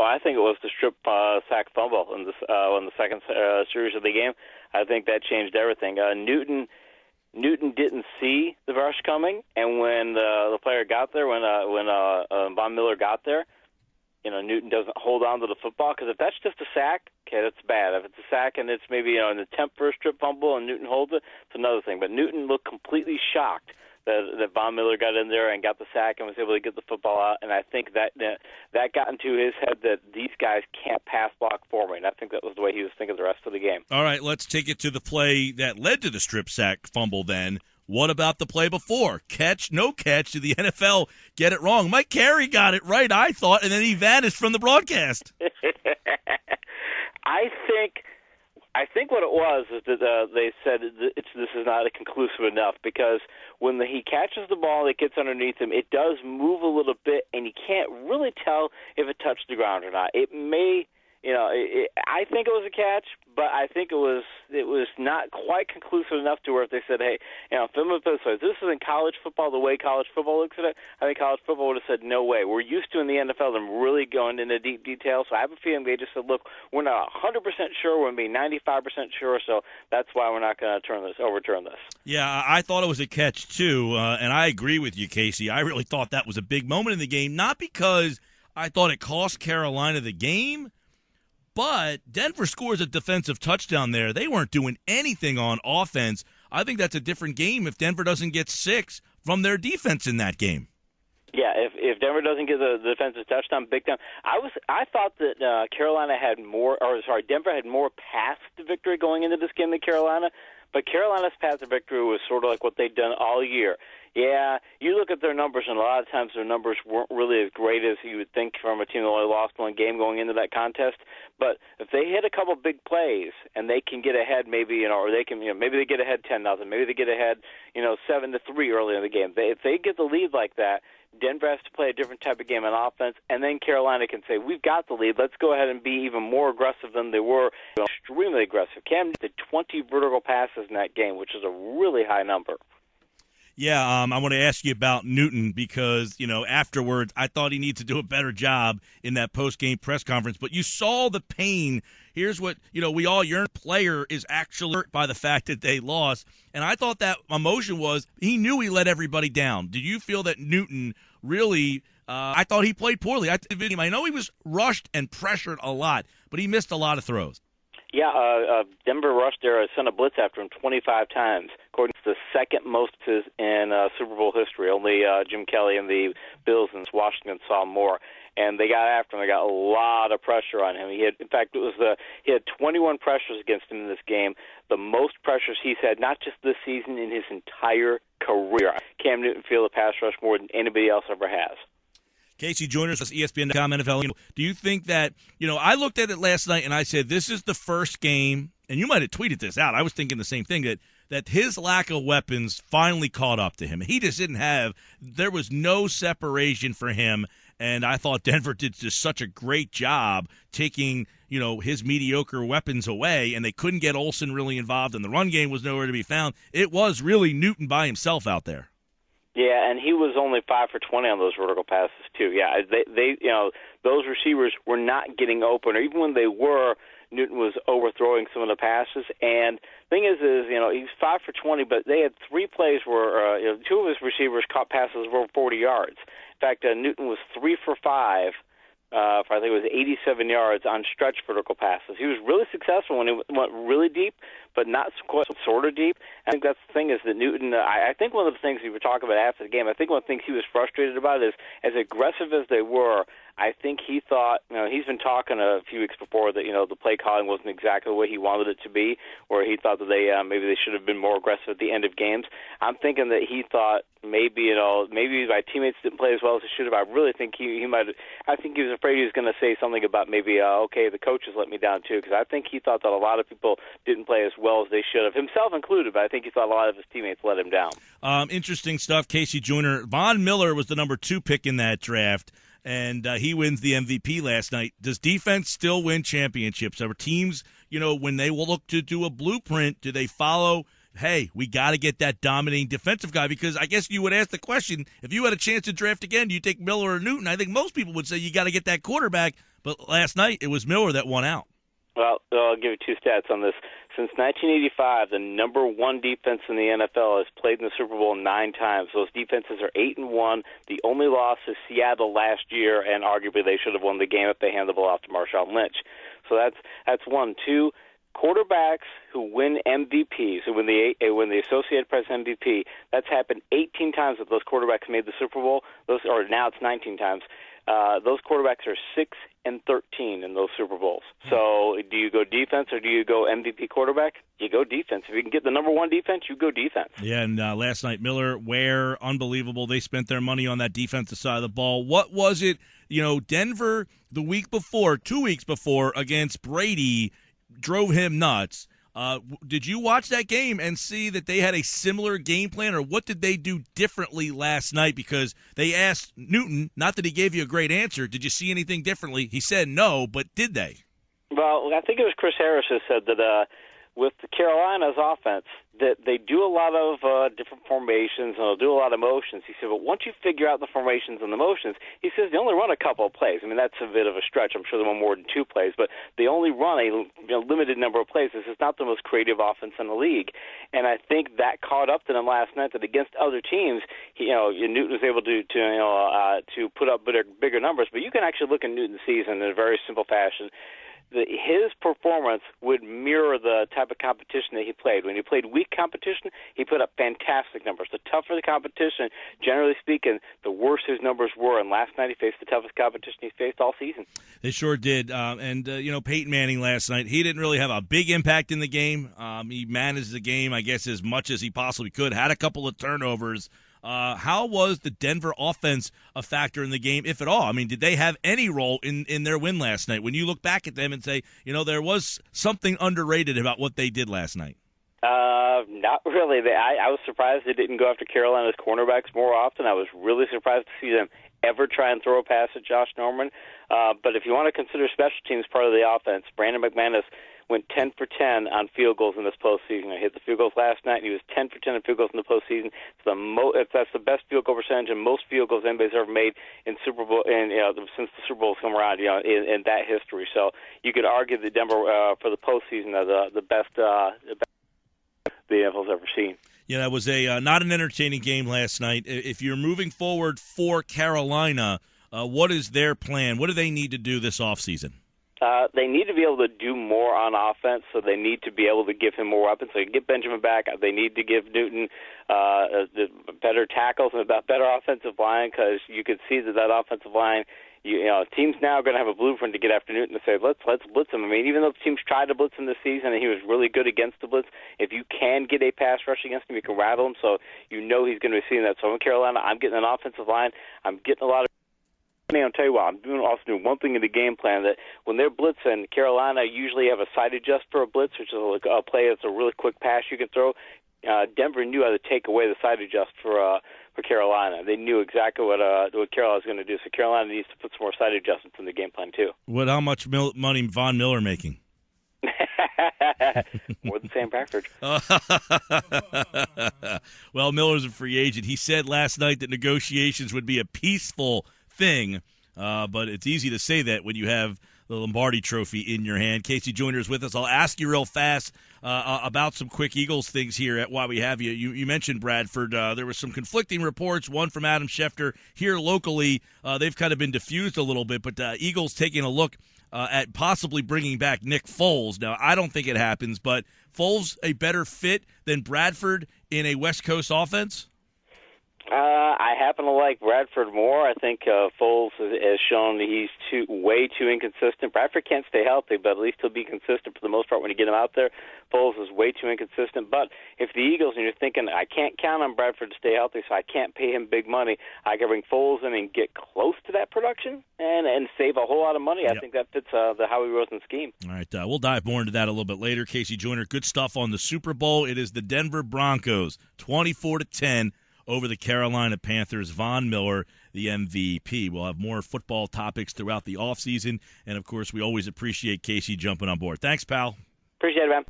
Oh, I think it was the strip sack fumble in the second series of the game. I think that changed everything. Newton didn't see the rush coming, and when the player got there, when Von Miller got there, Newton doesn't hold on to the football, because if that's just a sack, okay, that's bad. If it's a sack and it's maybe an attempt for a strip fumble and Newton holds it, it's another thing. But Newton looked completely shocked that Von Miller got in there and got the sack and was able to get the football out. And I think that got into his head that these guys can't pass block for me. And I think that was the way he was thinking the rest of the game. All right, let's take it to the play that led to the strip sack fumble then. What about the play before? Catch, no catch. Did the NFL get it wrong? Mike Carey got it right, I thought, and then he vanished from the broadcast. I think what it was is that they said this is not conclusive enough, because when he catches the ball, it gets underneath him, it does move a little bit, and you can't really tell if it touched the ground or not. It may, I think it was a catch, but I think it was not quite conclusive enough to where if they said, hey, film it this way, this isn't college football the way college football looks at it, I think college football would have said, no way. We're used to in the NFL them really going into deep detail, so I have a feeling they just said, look, we're not 100% sure, we're going to be 95% sure, so that's why we're not going to overturn this. Yeah, I thought it was a catch too, and I agree with you, Casey. I really thought that was a big moment in the game, not because I thought it cost Carolina the game, but Denver scores a defensive touchdown there. They weren't doing anything on offense. I think that's a different game if Denver doesn't get 6 from their defense in that game. Yeah, if Denver doesn't get the defensive touchdown, big time. I thought that Denver had more path to victory going into this game than Carolina, but Carolina's path to victory was sort of like what they'd done all year. Yeah, you look at their numbers, and a lot of times their numbers weren't really as great as you would think from a team that only lost one game going into that contest. But if they hit a couple big plays and they can get ahead, maybe or they can, maybe they get ahead 10-0, maybe they get ahead, 7-3 early in the game. If they get the lead like that, Denver has to play a different type of game on offense, and then Carolina can say, we've got the lead, let's go ahead and be even more aggressive than they were, extremely aggressive. Cam did 20 vertical passes in that game, which is a really high number. Yeah, I want to ask you about Newton because, afterwards I thought he needs to do a better job in that post-game press conference. But you saw the pain. Here's what, we all yearn. Player is actually hurt by the fact that they lost. And I thought that emotion was he knew he let everybody down. Did you feel that Newton really I thought he played poorly. I know he was rushed and pressured a lot, but he missed a lot of throws. Yeah, Denver rushed there, sent a blitz after him 25 times, according to the second most in Super Bowl history. Only Jim Kelly and the Bills in Washington saw more. And they got after him. They got a lot of pressure on him. He had 21 pressures against him in this game, the most pressures he's had, not just this season, in his entire career. Cam Newton feel the pass rush more than anybody else ever has. Casey Joyner, ESPN.com, NFL. Do you think that, I looked at it last night and I said, this is the first game, and you might have tweeted this out. I was thinking the same thing, that his lack of weapons finally caught up to him. He just there was no separation for him, and I thought Denver did just such a great job taking, his mediocre weapons away, and they couldn't get Olsen really involved, and the run game was nowhere to be found. It was really Newton by himself out there. Yeah, and he was only 5 for 20 on those vertical passes too. Yeah, they those receivers were not getting open, or even when they were, Newton was overthrowing some of the passes. And the thing is he's 5 for 20, but they had 3 plays where 2 of his receivers caught passes over 40 yards. In fact, Newton was 3 for 5. I think it was 87 yards on stretch vertical passes. He was really successful when he went really deep, but not quite sort of deep. I think that's the thing is that Newton, I think one of the things we were talking about after the game, I think one of the things he was frustrated about is as aggressive as they were, I think he thought, he's been talking a few weeks before that, the play calling wasn't exactly the way he wanted it to be, where he thought that maybe they should have been more aggressive at the end of games. I'm thinking that he thought maybe my teammates didn't play as well as they should have. I really think he might. I think he was afraid he was going to say something about maybe okay, the coaches let me down too, because I think he thought that a lot of people didn't play as well as they should have, himself included. But I think he thought a lot of his teammates let him down. Interesting stuff, Casey Joyner. Von Miller was the number 2 pick in that draft. And he wins the MVP last night. Does defense still win championships? Are teams, when they will look to do a blueprint, do they follow, hey, we got to get that dominating defensive guy? Because I guess you would ask the question, if you had a chance to draft again, do you take Miller or Newton? I think most people would say you got to get that quarterback. But last night it was Miller that won out. Well, I'll give you two stats on this. Since 1985, the number one defense in the NFL has played in the Super Bowl 9 times. Those defenses are 8-1. The only loss is Seattle last year, and arguably they should have won the game if they handed the ball off to Marshawn Lynch. So that's one. Two, quarterbacks who win MVPs, who win the Associated Press MVP, that's happened 18 times that those quarterbacks made the Super Bowl. Or now it's 19 times. Those quarterbacks are 6-13 in those Super Bowls. So do you go defense or do you go MVP quarterback? You go defense. If you can get the number one defense, you go defense. Yeah, and last night, Miller, Ware, unbelievable. They spent their money on that defensive side of the ball. What was it? Denver the week before, 2 weeks before, against Brady, drove him nuts. Did you watch that game and see that they had a similar game plan, or what did they do differently last night? Because they asked Newton, not that he gave you a great answer, did you see anything differently? He said no, but did they? Well, I think it was Chris Harris who said that with Carolina's offense, that they do a lot of different formations and they'll do a lot of motions. He said, but once you figure out the formations and the motions, he says they only run a couple of plays. I mean, that's a bit of a stretch. I'm sure they run more than 2 plays, but they only run a limited number of plays. This is not the most creative offense in the league. And I think that caught up to them last night, that against other teams, Newton was able to put up bigger numbers. But you can actually look at Newton's season in a very simple fashion. His performance would mirror the type of competition that he played. When he played weak competition, he put up fantastic numbers. The tougher the competition, generally speaking, the worse his numbers were. And last night he faced the toughest competition he's faced all season. They sure did. Peyton Manning last night, he didn't really have a big impact in the game. He managed the game, I guess, as much as he possibly could. Had a couple of turnovers. How was the Denver offense a factor in the game, if at all? I mean, did they have any role in their win last night? When you look back at them and say, there was something underrated about what they did last night. Not really. I was surprised they didn't go after Carolina's cornerbacks more often. I was really surprised to see them ever try and throw a pass at Josh Norman. But if you want to consider special teams part of the offense, Brandon McManus went 10 for 10 on field goals in this postseason. He hit the field goals last night, and he was 10 for 10 on field goals in the postseason. That's the best field goal percentage and most field goals anybody's ever made in Super Bowl, since the Super Bowl's come around, in that history. So you could argue that Denver for the postseason are the best the NFL's ever seen. Yeah, that was not an entertaining game last night. If you're moving forward for Carolina, what is their plan? What do they need to do this offseason? They need to be able to do more on offense, so they need to be able to give him more weapons. So you can get Benjamin back. They need to give Newton better tackles and a better offensive line, because you could see that offensive line, teams now are going to have a blueprint to get after Newton to say, let's blitz him. I mean, even though teams tried to blitz him this season and he was really good against the blitz, if you can get a pass rush against him, you can rattle him. So he's going to be seeing that. So in Carolina, I'm getting an offensive line. I'm getting a lot of. I'll tell you what, I'm also doing one thing in the game plan, that when they're blitzing, Carolina usually have a side adjust for a blitz, which is a play that's a really quick pass you can throw. Denver knew how to take away the side adjust for Carolina. They knew exactly what Carolina was going to do. So Carolina needs to put some more side adjustments in the game plan too. How much money Von Miller making? More than Sam Bradford. Well, Miller's a free agent. He said last night that negotiations would be a peaceful thing, but it's easy to say that when you have the Lombardi Trophy in your hand. Casey Joyner is with us. I'll ask you real fast about some quick Eagles things here while we have you. You mentioned Bradford. There were some conflicting reports, one from Adam Schefter here locally. They've kind of been diffused a little bit, but Eagles taking a look at possibly bringing back Nick Foles. Now, I don't think it happens, but Foles a better fit than Bradford in a West Coast offense? I happen to like Bradford more. I think Foles has shown that he's way too inconsistent. Bradford can't stay healthy, but at least he'll be consistent for the most part when you get him out there. Foles is way too inconsistent. But if the Eagles, and you're thinking, I can't count on Bradford to stay healthy, so I can't pay him big money, I can bring Foles in and get close to that production and save a whole lot of money. Yep. I think that fits the Howie Roseman scheme. All right, we'll dive more into that a little bit later. Casey Joyner, good stuff on the Super Bowl. It is the Denver Broncos, 24-10. Over the Carolina Panthers. Von Miller, the MVP. We'll have more football topics throughout the offseason. And, of course, we always appreciate Casey jumping on board. Thanks, pal. Appreciate it, man.